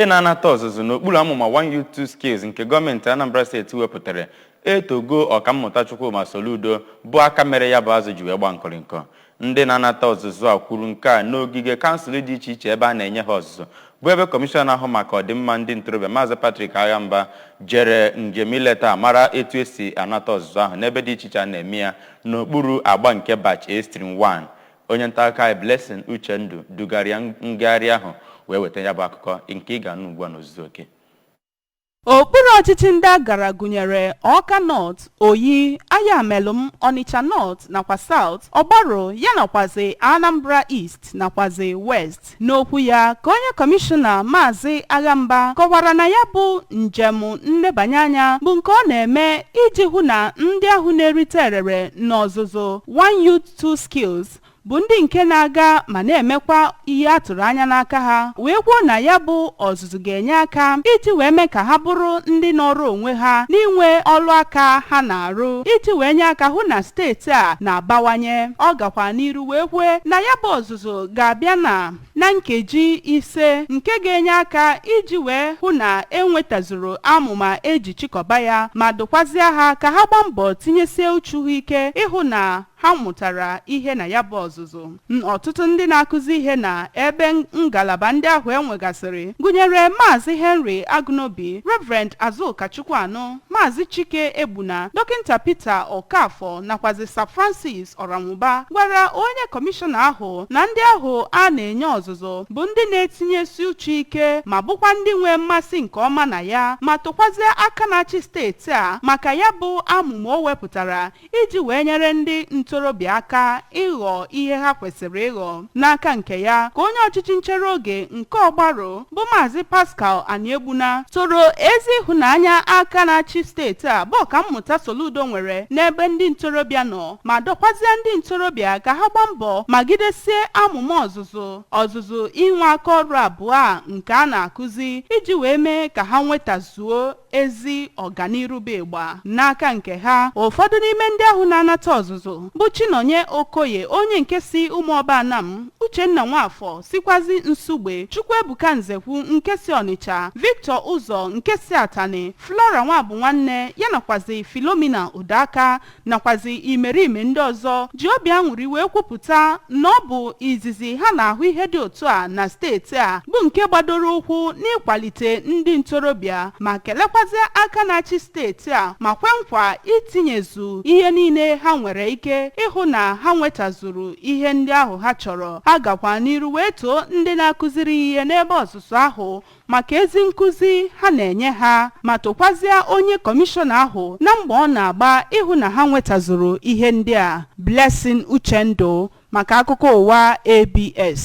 na-anata ọzụzụ n'okpuru amụma 1U2 Skills nke gọọmenti Anambra steeti wepụtara etogo ọkammụta Chukwuma Soludo bụ aka mere ya bụ azụ ji wee gba nkọrịnkọ. Ndị na-anata ọzụzụ a kwuru nke a n'ogige kansụl dị iche iche ebe a na-enye ha ọzụzụ bụ ebe kọmishọna ahụ maka ọdịmma ndị ntorobịa Maazị Patrick Aghamba jere njem ileta mara etu esi anata ọzụzụ ahụ n'ebe dị iche iche a na-eme ya n'okpuru agba nke batch A-1. Onye nta akụkọ Blessing Uchendu dugara ngagharị ahụ wee weta ya bụ akụkọ nke ị ga-anụ ugbu a n'ozuzu oke. Okpuru ọchịchị ndị agara gụnyere Ọka North, Oyi, Ayamelum, Onitsha North nakwa South, Ọgbaro ya nakwazi Anambra East nakwazi West. N'okwu ya ka onye kọmishọna Maazị Aghamba kọwara na ya bụ njem nlebanye anya bụ nke ọ na-eme iji hụ na ndị ahụ na-erite erere n'ọzụzụ 1U2 Skills bụ ndị nke na-aga ma na-emekwa ihe atụrụ anya n'aka ha wee kwuo na ya bụ ọzụzụ ga-enye aka iji wee mee ka ha bụrụ ndị nọrọ onwe ha n'inwe ọrụ aka ha na-arụ iji wee nye aka hụ na steeti a na-abawanye. Ọ gakwa n'iru wee kwuo na ya bụ ọzụzụ ga-abịa na nkeji ise nke ga-enye aka iji wee hụ na enwetazuru amụma eji chịkọba ya ma dụkwazie ha ka ha gbaa mbọ tinyesie uchu ha ike ịhụ na ha mụtara ihe na ya bụ ọzụzụ. Ọtụtụ ndị na-akụzi ihe na ebe ngalaba ndị ahụ enwegasịrị gụnyere Maazị Henry Agụnobi, Reverend Azuka Chukwuanụ, Maazị Chike Egbuna, Dọkịnta Peter Okafọ nakwazi Sir Francis Ọramụba gwara onye kọmishọna ahụ na ndị ahụ a na-enye ọzụzụ bụ ndị na-etinyesi uche ike ma bụkwa ndị nwee mmasị nke ọma na ya ma tụkwazie aka na-achị steeti a maka ya bụ amụma o wepụtara iji wee nyere ndị ntorobịa aka ịghọ ihe ha kwesịrị ịghọ. N'aka nke ya ka onye ọchịchị nchere oge nke Ọgbaro bụ Maazị Pascal Aniebuna toro ezi ịhụnanya aka na-achị steeti a bụ ọkammụta Soludo nwere n'ebe ndị ntorobịa nọ ma dọkwazie ndị ntorobịa ka ha gbaa mbọ ma gidesie amụma ọzụzụ inwe aka ọrụ abụọ a nke a na-akụzi iji wee mee ka ha nwetazuo ezi ọganiru bụ ịgba. N'aka nke ha ụfọdụ n'ime ndị ahụ na-anata ọzụzụ bụ Chinonye Okoye onye nke si Ụmụọba Anam, Uchenna Nwafọ sikwazi Nsugbe, Chukwuebuka Nzekwu nke si Onitsha, Victor Ụzọ nke si Atani, Flora Nwabụ nwanne ya nakwazi Philomena Udaka nakwazi imerime ndị ọzọ ji obi aṅụrị wee kwupụta na ọ bụ izizi ha na-ahụ ihe dị otu a na steeti a bụ nke gbadoro ụkwụ n'ịkwalite ndị ntorobịa ma kelekwazie aka na-achị steeti a ma kwe nkwa itinyezu ihe niile ha nwere ike ịhụ na ha nwetazuru ihe ndị ahụ ha chọrọ. Ha gakwa n'iru wee too ndị na-akụziri ihe n'ebe ọzụzụ ahụ maka ezi nkụzi ha na-enye ha ma tokwazie onye kọmishọna ahụ na mgbe ọ na-agba ịhụ na ha nwetazuru ihe ndị a. Blessing Uchendu maka akụkọ ụwa ABS.